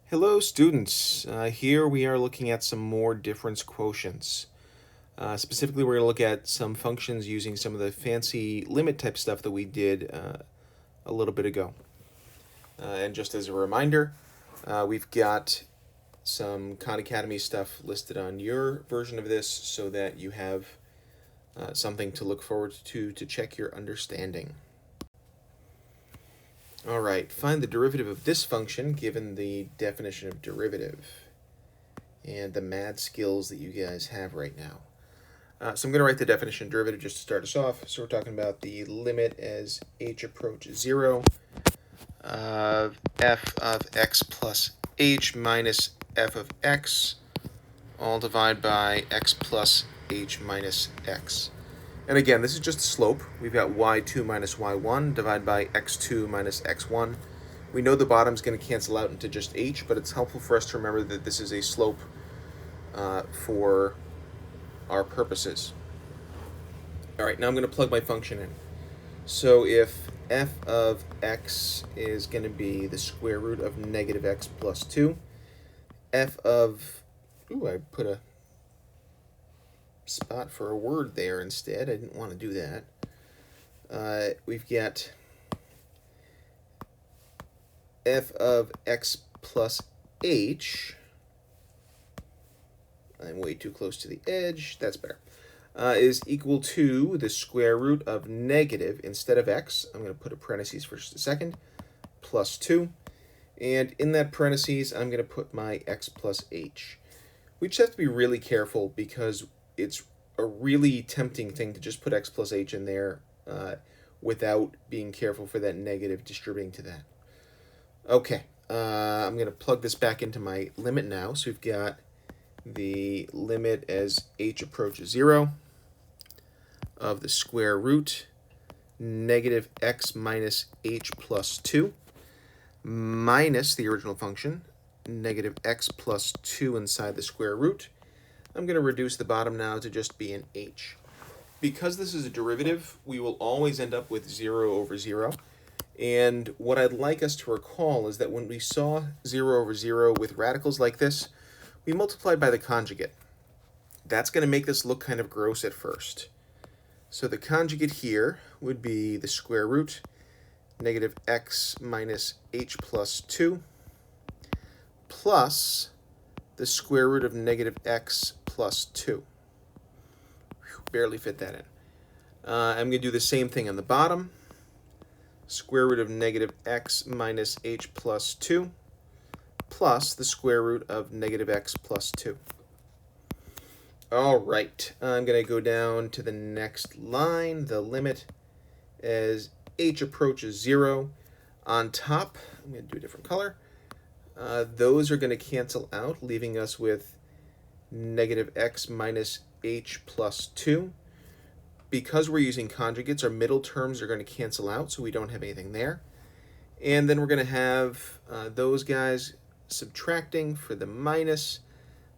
Hello students, here we are looking at some more difference quotients. Specifically, we're going to look at some functions using some of the fancy limit type stuff that we did a little bit ago. And just as a reminder, we've got some Khan Academy stuff listed on your version of this so that you have something to look forward to check your understanding. All right, find the derivative of this function given the definition of derivative and the mad skills that you guys have right now. So I'm going to write the definition of derivative just to start us off. So we're talking about the limit as h approaches 0 of f of x plus h minus f of x, all divided by x plus h minus x. And again, this is just a slope. We've got y2 minus y1 divided by x2 minus x1. We know the bottom's going to cancel out into just h, but it's helpful for us to remember that this is a slope for our purposes. All right, now I'm going to plug my function in. So if f of x is going to be the square root of negative x plus 2, f of, I put a spot for a word there instead. I didn't want to do that. We've got f of x plus h. I'm way too close to the edge. That's better. Is equal to the square root of negative, instead of x, I'm going to put a parentheses for just a second, plus 2. And in that parentheses, I'm going to put my x plus h. We just have to be really careful because it's a really tempting thing to just put x plus h in there without being careful for that negative distributing to that. Okay, I'm going to plug this back into my limit now. So we've got the limit as h approaches 0 of the square root negative x minus h plus 2 minus the original function, negative x plus 2 inside the square root. I'm going to reduce the bottom now to just be an h. Because this is a derivative, we will always end up with 0 over 0. And what I'd like us to recall is that when we saw 0 over 0 with radicals like this, we multiplied by the conjugate. That's going to make this look kind of gross at first. So the conjugate here would be the square root, negative x minus h plus 2, plus the square root of negative x plus 2. Barely fit that in. I'm going to do the same thing on the bottom. Square root of negative x minus h plus 2, plus the square root of negative x plus 2. All right, I'm going to go down to the next line, the limit as h approaches 0. On top, I'm going to do a different color. Those are going to cancel out, leaving us with negative x minus h plus 2. Because we're using conjugates, our middle terms are going to cancel out, so we don't have anything there. And then we're going to have those guys subtracting for the minus,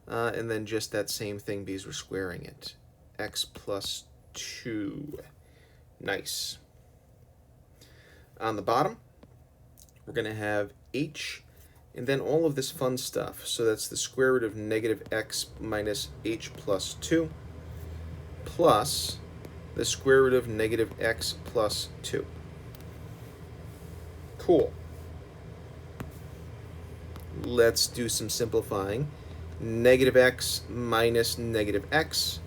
and then just that same thing because we're squaring it. X plus 2. Nice. On the bottom, we're going to have h, and then all of this fun stuff. So that's the square root of negative x minus h plus 2, plus the square root of negative x plus 2. Cool. Let's do some simplifying. Negative x minus negative x,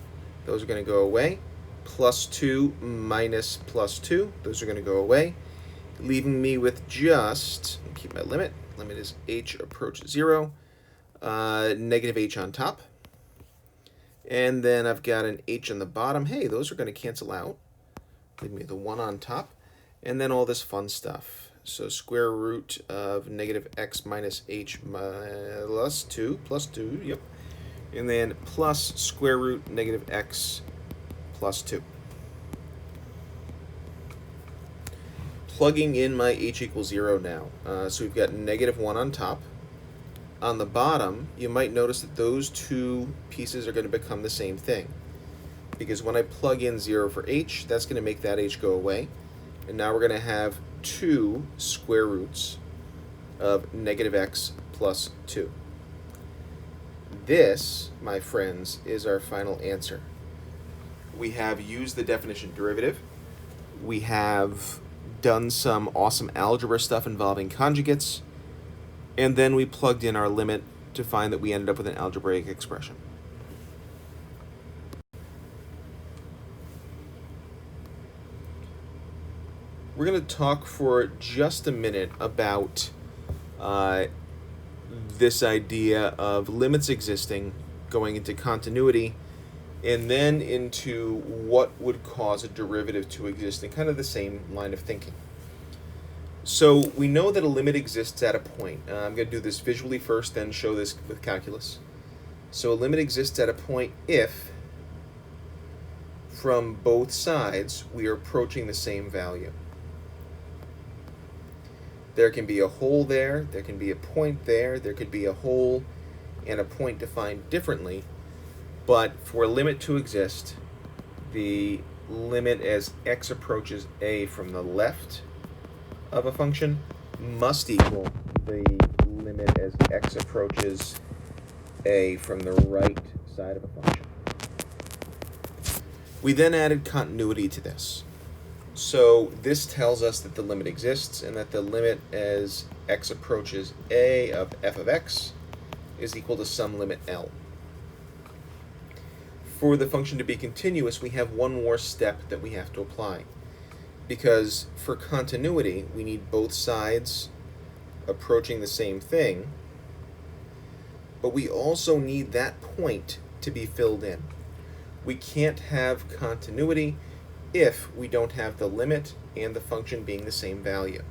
those are going to go away. Plus 2 minus plus 2, those are going to go away, leaving me with just, keep my limit. Limit is h approaches 0, negative h on top. And then I've got an h on the bottom. Hey, those are going to cancel out. Leave me the 1 on top. And then all this fun stuff. So square root of negative x minus h plus 2, yep. And then plus square root negative x plus 2. Plugging in my h equals 0 now. So we've got negative 1 on top. On the bottom, you might notice that those two pieces are going to become the same thing. Because when I plug in 0 for h, that's going to make that h go away. And now we're going to have 2 square roots of negative x plus plus 2. This, my friends, is our final answer. We have used the definition derivative. We have done some awesome algebra stuff involving conjugates. And then we plugged in our limit to find that we ended up with an algebraic expression. We're going to talk for just a minute about this idea of limits existing, going into continuity, and then into what would cause a derivative to exist in kind of the same line of thinking. So we know that a limit exists at a point. I'm going to do this visually first, then show this with calculus. So a limit exists at a point if, from both sides, we are approaching the same value. There can be a hole there can be a point there could be a hole and a point defined differently, but for a limit to exist, the limit as x approaches a from the left of a function must equal the limit as x approaches a from the right side of a function. We then added continuity to this. So this tells us that the limit exists and that the limit as x approaches a of f of x is equal to some limit L. For the function to be continuous, we have one more step that we have to apply. Because for continuity, we need both sides approaching the same thing, but we also need that point to be filled in. We can't have continuity if we don't have the limit and the function being the same value.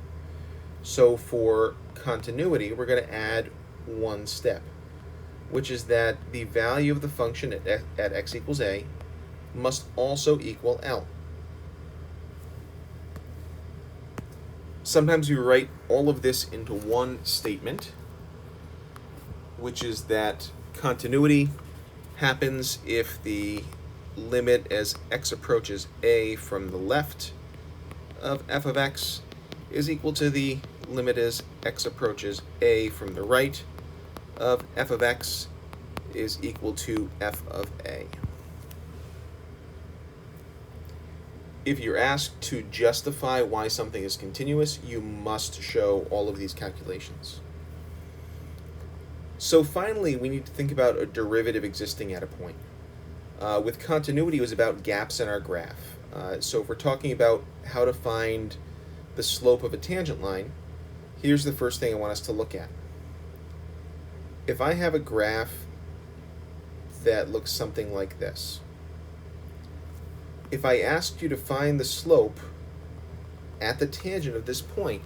So for continuity, we're going to add one step, which is that the value of the function at x equals a must also equal L. Sometimes we write all of this into one statement, which is that continuity happens if the limit as x approaches a from the left of f of x is equal to the limit as x approaches a from the right of f of x is equal to f of a. If you're asked to justify why something is continuous, you must show all of these calculations. So finally, we need to think about a derivative existing at a point. With continuity, it was about gaps in our graph. So if we're talking about how to find the slope of a tangent line, here's the first thing I want us to look at. If I have a graph that looks something like this, if I asked you to find the slope at the tangent of this point,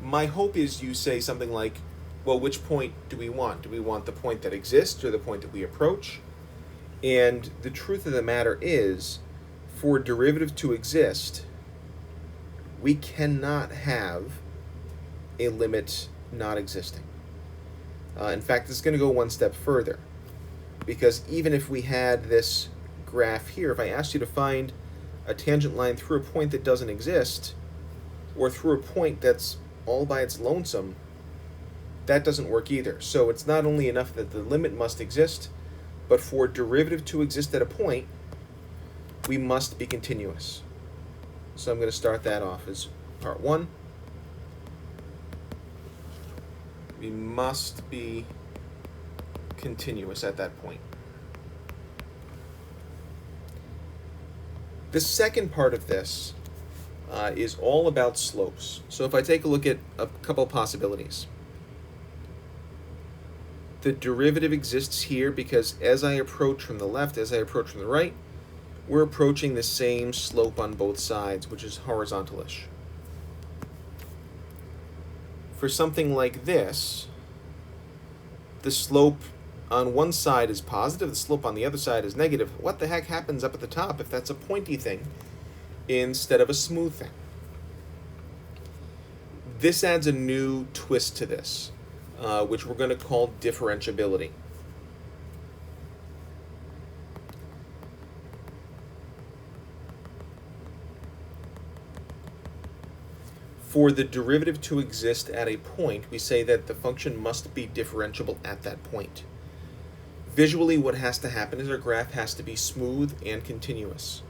my hope is you say something like, well, which point do we want? Do we want the point that exists or the point that we approach? And the truth of the matter is, for a derivative to exist, we cannot have a limit not existing. In fact, it's going to go one step further, because even if we had this graph here, if I asked you to find a tangent line through a point that doesn't exist, or through a point that's all by its lonesome, that doesn't work either. So it's not only enough that the limit must exist, but for a derivative to exist at a point, we must be continuous. So I'm going to start that off as part one. We must be continuous at that point. The second part of this is all about slopes. So if I take a look at a couple of possibilities. The derivative exists here because as I approach from the left, as I approach from the right, we're approaching the same slope on both sides, which is horizontalish. For something like this, the slope on one side is positive, the slope on the other side is negative. What the heck happens up at the top if that's a pointy thing instead of a smooth thing? This adds a new twist to this, which we're going to call differentiability. For the derivative to exist at a point, we say that the function must be differentiable at that point. Visually, what has to happen is our graph has to be smooth and continuous.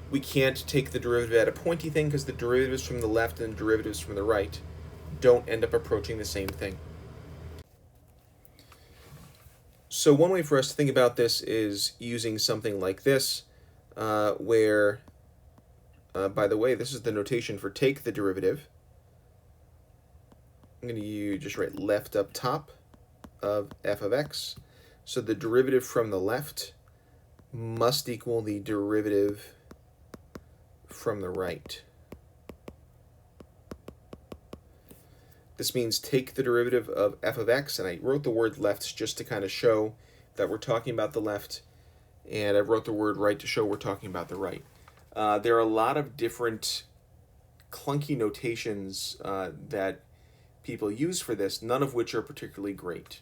We can't take the derivative at a pointy thing because the derivatives from the left and the derivatives from the right don't end up approaching the same thing. So one way for us to think about this is using something like this, where, by the way, this is the notation for take the derivative. I'm going to just write left up top of f of x. So the derivative from the left must equal the derivative from the right. This means take the derivative of f of x, and I wrote the word left just to kind of show that we're talking about the left, and I wrote the word right to show we're talking about the right. There are a lot of different clunky notations that people use for this, none of which are particularly great.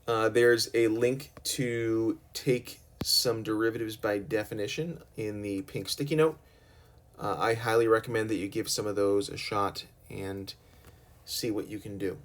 There's a link to take some derivatives by definition in the pink sticky note. I highly recommend that you give some of those a shot and see what you can do.